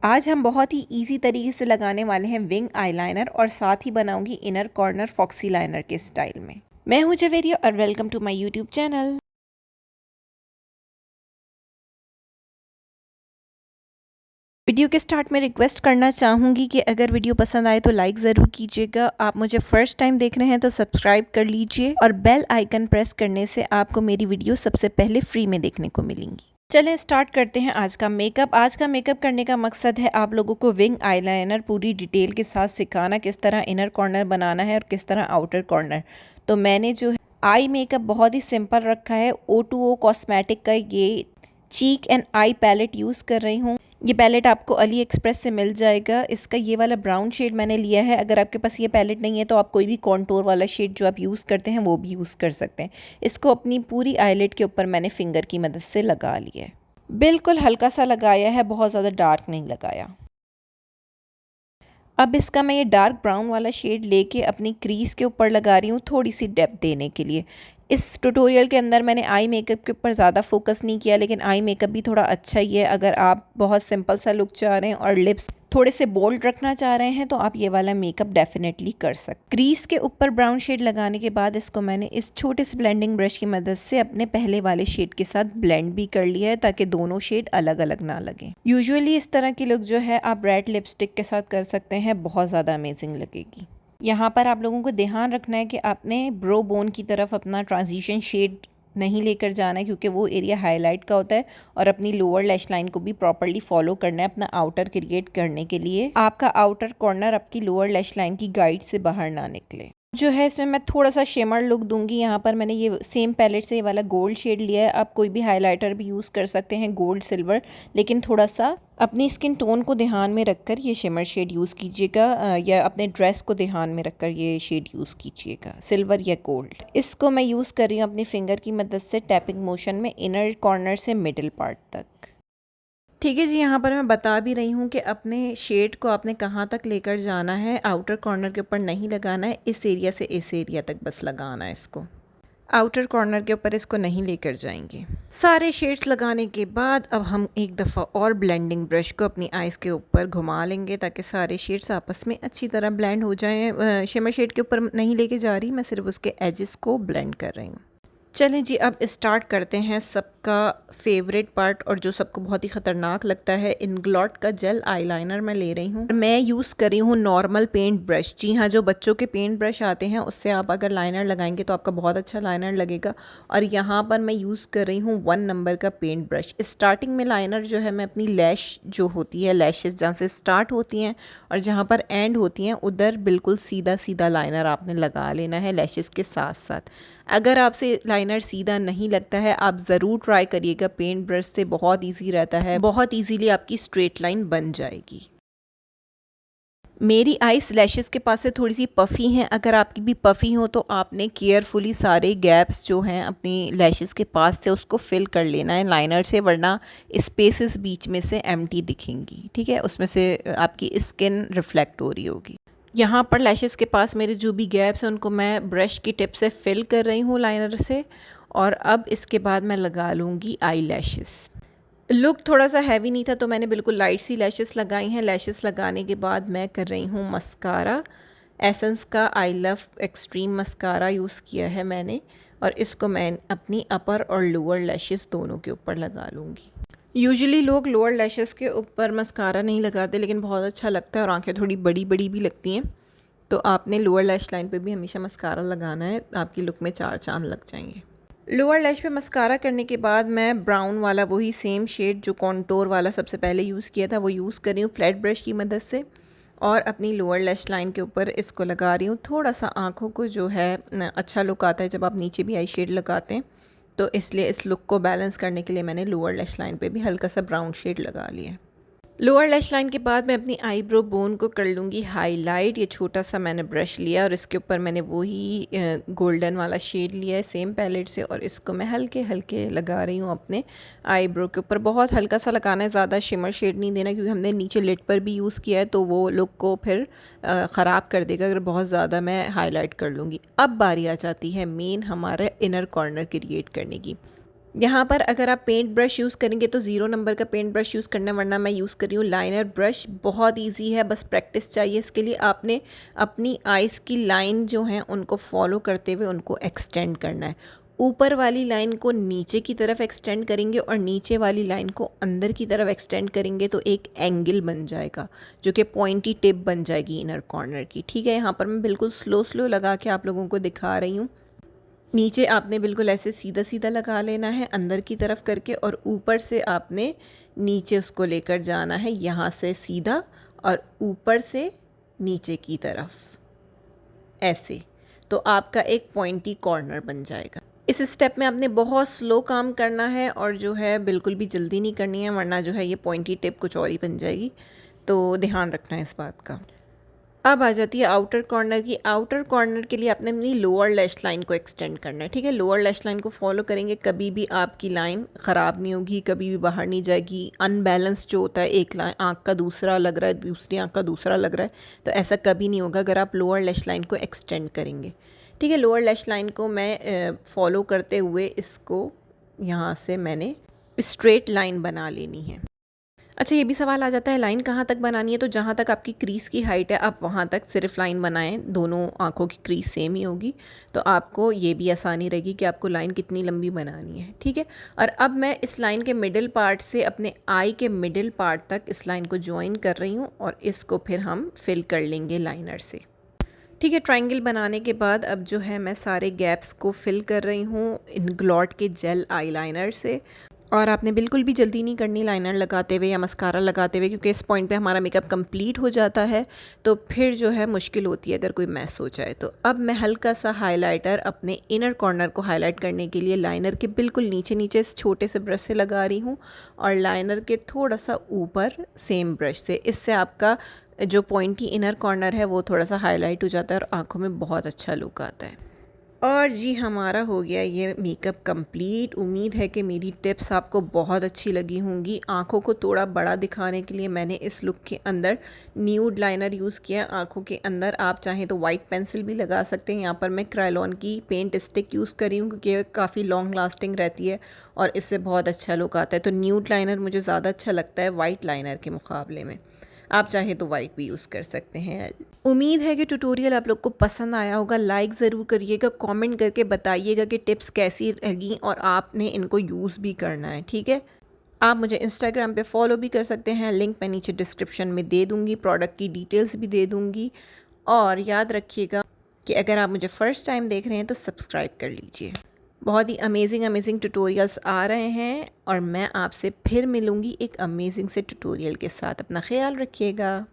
आज हम बहुत ही इजी तरीके से लगाने वाले हैं विंग आईलाइनर और साथ ही बनाऊंगी इनर कॉर्नर फॉक्सी लाइनर के स्टाइल में। मैं हूं जवेरिया और welcome to my YouTube channel. Video के स्टार्ट में रिक्वेस्ट करना चाहूँगी कि अगर वीडियो पसंद आए तो लाइक ज़रूर कीजिएगा। आप मुझे फर्स्ट टाइम देख रहे हैं तो सब्सक्राइब कर लीजिए और बेल आइकन प्रेस करने से आपको मेरी वीडियो सबसे पहले फ्री में देखने को मिलेंगी। चलें स्टार्ट करते हैं आज का मेकअप। आज का मेकअप करने का मकसद है आप लोगों को विंग आईलाइनर पूरी डिटेल के साथ सिखाना, किस तरह इनर कॉर्नर बनाना है और किस तरह आउटर कॉर्नर। तो मैंने जो है आई मेकअप बहुत ही सिंपल रखा है। O2O कॉस्मेटिक का ये चीक एंड आई पैलेट यूज़ कर रही हूँ। ये पैलेट आपको अली एक्सप्रेस से मिल जाएगा। इसका ये वाला ब्राउन शेड मैंने लिया है। अगर आपके पास ये पैलेट नहीं है तो आप कोई भी कॉन्टोर वाला शेड जो आप यूज़ करते हैं वो भी यूज़ कर सकते हैं। इसको अपनी पूरी आईलेट के ऊपर मैंने फिंगर की मदद से लगा लिया है। बिल्कुल हल्का सा लगाया है, बहुत ज़्यादा डार्क नहीं लगाया। अब इसका मैं ये डार्क ब्राउन वाला शेड लेके अपनी क्रीज के ऊपर लगा रही हूँ थोड़ी सी डेप्थ देने के लिए। इस ट्यूटोरियल के अंदर मैंने आई मेकअप के ऊपर ज़्यादा फोकस नहीं किया, लेकिन आई मेकअप भी थोड़ा अच्छा ही है। अगर आप बहुत सिंपल सा लुक चाह रहे हैं और लिप्स थोड़े से बोल्ड रखना चाह रहे हैं तो आप ये वाला मेकअप डेफिनेटली कर सकते। क्रीज के ऊपर ब्राउन शेड लगाने के बाद इसको मैंने इस छोटे से ब्लेंडिंग ब्रश की मदद से अपने पहले वाले शेड के साथ ब्लेंड भी कर लिया है ताकि दोनों शेड अलग अलग ना लगे। यूजुअली इस तरह की लुक जो है आप रेड लिपस्टिक के साथ कर सकते हैं, बहुत ज़्यादा अमेजिंग लगेगी। यहाँ पर आप लोगों को ध्यान रखना है कि आपने ब्रो बोन की तरफ अपना ट्रांजिशन शेड नहीं लेकर जाना है, क्योंकि वो एरिया हाईलाइट का होता है और अपनी लोअर लैश लाइन को भी प्रॉपर्ली फॉलो करना है अपना आउटर क्रिएट करने के लिए। आपका आउटर कॉर्नर आपकी लोअर लैश लाइन की गाइड से बाहर ना निकले। जो है इसमें मैं थोड़ा सा शिमर लुक दूंगी। यहाँ पर मैंने ये सेम पैलेट से ये वाला गोल्ड शेड लिया है। आप कोई भी हाइलाइटर भी यूज़ कर सकते हैं, गोल्ड सिल्वर, लेकिन थोड़ा सा अपनी स्किन टोन को ध्यान में रखकर ये शिमर शेड यूज़ कीजिएगा, या अपने ड्रेस को ध्यान में रखकर ये शेड यूज़ कीजिएगा, सिल्वर या गोल्ड। इसको मैं यूज़ कर रही हूँ अपनी फिंगर की मदद से टैपिंग मोशन में इनर कॉर्नर से मिडिल पार्ट तक। ठीक है जी, यहाँ पर मैं बता भी रही हूँ कि अपने शेड को आपने कहाँ तक लेकर जाना है। आउटर कॉर्नर के ऊपर नहीं लगाना है, इस एरिया से इस एरिया तक बस लगाना है इसको। आउटर कॉर्नर के ऊपर इसको नहीं लेकर जाएंगे। सारे शेड्स लगाने के बाद अब हम एक दफ़ा और ब्लेंडिंग ब्रश को अपनी आइज़ के ऊपर घुमा लेंगे ताकि सारे शेड्स आपस में अच्छी तरह ब्लेंड हो जाएं। शिमर शेड के ऊपर नहीं लेके जा रही, मैं सिर्फ उसके एजेस को ब्लेंड कर रही हूँ। चलें जी, अब स्टार्ट करते हैं सबका फेवरेट पार्ट और जो सबको बहुत ही ख़तरनाक लगता है। इंग्लॉट का जेल आईलाइनर मैं ले रही हूँ। मैं यूज़ कर रही हूँ नॉर्मल पेंट ब्रश। जी हाँ, जो बच्चों के पेंट ब्रश आते हैं उससे आप अगर लाइनर लगाएंगे तो आपका बहुत अच्छा लाइनर लगेगा। और यहाँ पर मैं यूज़ कर रही हूँ 1 नंबर का पेंट ब्रश। स्टार्टिंग में लाइनर जो है मैं अपनी लैश जो होती है, लैशेस जहाँ से स्टार्ट होती हैं और जहाँ पर एंड होती हैं उधर बिल्कुल सीधा सीधा लाइनर आपने लगा लेना है लैशेस के साथ साथ। अगर आपसे लाइनर सीधा नहीं लगता है आप ज़रूर ट्राई करिएगा पेंट ब्रश से, बहुत इजी रहता है, बहुत इजीली आपकी स्ट्रेट लाइन बन जाएगी। मेरी आइस लैशेस के पास से थोड़ी सी पफ़ी हैं। अगर आपकी भी पफ़ी हो तो आपने केयरफुली सारे गैप्स जो हैं अपनी लैशेस के पास से उसको फिल कर लेना है लाइनर से, वरना स्पेसेस बीच में से एम्प्टी दिखेंगी। ठीक है, उसमें से आपकी स्किन रिफ्लेक्ट हो रही होगी। यहाँ पर लैशेस के पास मेरे जो भी गैप्स हैं उनको मैं ब्रश की टिप से फिल कर रही हूँ लाइनर से। और अब इसके बाद मैं लगा लूँगी आई लैशेस। लुक थोड़ा सा हैवी नहीं था तो मैंने बिल्कुल लाइट सी लैशेस लगाई हैं। लैशेस लगाने के बाद मैं कर रही हूँ मस्कारा। एसेंस का I love extreme mascara use किया है मैंने, और इसको मैं अपनी अपर और लोअर लैशेस दोनों के ऊपर लगा लूँगी। यूजुअली लोग लोअर लैशेस के ऊपर मस्कारा नहीं लगाते, लेकिन बहुत अच्छा लगता है और आंखें थोड़ी बड़ी बड़ी भी लगती हैं, तो आपने लोअर लैश लाइन पे भी हमेशा मस्कारा लगाना है, आपकी लुक में 4 चांद लग जाएंगे। लोअर लैश पे मस्कारा करने के बाद मैं ब्राउन वाला वही सेम शेड जो कॉन्टोर वाला सबसे पहले यूज़ किया था वो यूज़ कर रही हूँ फ्लैट ब्रश की मदद से, और अपनी लोअर लैश लाइन के ऊपर इसको लगा रही हूँ। थोड़ा सा आँखों को जो है अच्छा लुक आता है जब आप नीचे भी आई शेड लगाते हैं, तो इसलिए इस लुक को बैलेंस करने के लिए मैंने लोअर लैश लाइन पे भी हल्का सा ब्राउन शेड लगा लिया। लोअर लैश लाइन के बाद मैं अपनी आईब्रो बोन को कर लूँगी हाईलाइट। ये छोटा सा मैंने ब्रश लिया और इसके ऊपर मैंने वही गोल्डन वाला शेड लिया है सेम पैलेट से, और इसको मैं हल्के हल्के लगा रही हूँ अपने आईब्रो के ऊपर। बहुत हल्का सा लगाना है, ज़्यादा शिमर शेड नहीं देना, क्योंकि हमने नीचे लिड पर भी यूज़ किया है तो वो लुक को फिर ख़राब कर देगा अगर बहुत ज़्यादा मैं हाईलाइट कर लूँगी। अब बारी आ जाती है मेन हमारे इनर कॉर्नर क्रिएट करने की। यहाँ पर अगर आप पेंट ब्रश यूज़ करेंगे तो 0 नंबर का पेंट ब्रश यूज़ करना, वरना मैं यूज़ कर रही हूँ लाइनर ब्रश। बहुत इजी है, बस प्रैक्टिस चाहिए इसके लिए। आपने अपनी आइज़ की लाइन जो हैं उनको फॉलो करते हुए उनको एक्सटेंड करना है। ऊपर वाली लाइन को नीचे की तरफ एक्सटेंड करेंगे और नीचे वाली लाइन को अंदर की तरफ एक्सटेंड करेंगे तो एक एंगल बन जाएगा, जो कि पॉइंटी टिप बन जाएगी इनर कॉर्नर की। ठीक है, यहाँ पर मैं बिल्कुल स्लो स्लो लगा के आप लोगों को दिखा रही हूँ। नीचे आपने बिल्कुल ऐसे सीधा सीधा लगा लेना है अंदर की तरफ करके, और ऊपर से आपने नीचे उसको लेकर जाना है यहाँ से सीधा और ऊपर से नीचे की तरफ ऐसे, तो आपका एक पॉइंटी कॉर्नर बन जाएगा। इस स्टेप में आपने बहुत स्लो काम करना है और जो है बिल्कुल भी जल्दी नहीं करनी है, वरना जो है ये पॉइंटी टिप कुछ और ही बन जाएगी, तो ध्यान रखना है इस बात का। अब आ जाती है आउटर कॉर्नर की। आउटर कॉर्नर के लिए आपने अपनी लोअर लैश लाइन को एक्सटेंड करना है। ठीक है, लोअर लैश लाइन को फॉलो करेंगे, कभी भी आपकी लाइन ख़राब नहीं होगी, कभी भी बाहर नहीं जाएगी। अनबैलेंस जो होता है, एक लाइन आँख का दूसरा लग रहा है, दूसरी आँख का दूसरा लग रहा है, तो ऐसा कभी नहीं होगा अगर आप लोअर लैश लाइन को एक्सटेंड करेंगे। ठीक है, लोअर लैश लाइन को मैं फॉलो करते हुए इसको यहाँ से मैंने स्ट्रेट लाइन बना लेनी है। अच्छा, ये भी सवाल आ जाता है लाइन कहाँ तक बनानी है, तो जहाँ तक आपकी क्रीज़ की हाइट है आप वहाँ तक सिर्फ लाइन बनाएं, दोनों आँखों की क्रीज़ सेम ही होगी, तो आपको ये भी आसानी रहेगी कि आपको लाइन कितनी लंबी बनानी है। ठीक है, और अब मैं इस लाइन के मिडिल पार्ट से अपने आई के मिडिल पार्ट तक इस लाइन को ज्वाइन कर रही हूँ और इसको फिर हम फिल कर लेंगे लाइनर से। ठीक है, ट्रायंगल बनाने के बाद अब जो है मैं सारे गैप्स को फिल कर रही हूँ इंग्लॉट के जेल आईलाइनर से। और आपने बिल्कुल भी जल्दी नहीं करनी लाइनर लगाते हुए या मस्कारा लगाते हुए, क्योंकि इस पॉइंट पे हमारा मेकअप कंप्लीट हो जाता है, तो फिर जो है मुश्किल होती है अगर कोई मैस हो जाए। तो अब मैं हल्का सा हाइलाइटर अपने इनर कॉर्नर को हाईलाइट करने के लिए लाइनर के बिल्कुल नीचे नीचे इस छोटे से ब्रश से लगा रही हूँ और लाइनर के थोड़ा सा ऊपर सेम ब्रश से। इससे आपका जो पॉइंटी इनर कॉर्नर है वो थोड़ा सा हाईलाइट हो जाता है और आँखों में बहुत अच्छा लुक आता है। और जी हमारा हो गया ये मेकअप कंप्लीट। उम्मीद है कि मेरी टिप्स आपको बहुत अच्छी लगी होंगी। आँखों को थोड़ा बड़ा दिखाने के लिए मैंने इस लुक के अंदर न्यूड लाइनर यूज़ किया। आँखों के अंदर आप चाहें तो वाइट पेंसिल भी लगा सकते हैं। यहाँ पर मैं क्रायोन की पेंट स्टिक यूज़ कर रही हूँ क्योंकि ये काफ़ी लॉन्ग लास्टिंग रहती है और इससे बहुत अच्छा लुक आता है। तो न्यूड लाइनर मुझे ज़्यादा अच्छा लगता है वाइट लाइनर के मुकाबले में। आप चाहे तो वाइट भी यूज़ कर सकते हैं। उम्मीद है कि ट्यूटोरियल आप लोग को पसंद आया होगा। लाइक ज़रूर करिएगा, कमेंट करके बताइएगा कि टिप्स कैसी लगी और आपने इनको यूज़ भी करना है। ठीक है, आप मुझे इंस्टाग्राम पे फॉलो भी कर सकते हैं, लिंक मैं नीचे डिस्क्रिप्शन में दे दूँगी, प्रोडक्ट की डिटेल्स भी दे दूँगी। और याद रखिएगा कि अगर आप मुझे फ़र्स्ट टाइम देख रहे हैं तो सब्सक्राइब कर लीजिए। बहुत ही अमेजिंग ट्यूटोरियल्स आ रहे हैं और मैं आपसे फिर मिलूँगी एक अमेजिंग से ट्यूटोरियल के साथ। अपना ख्याल रखिएगा।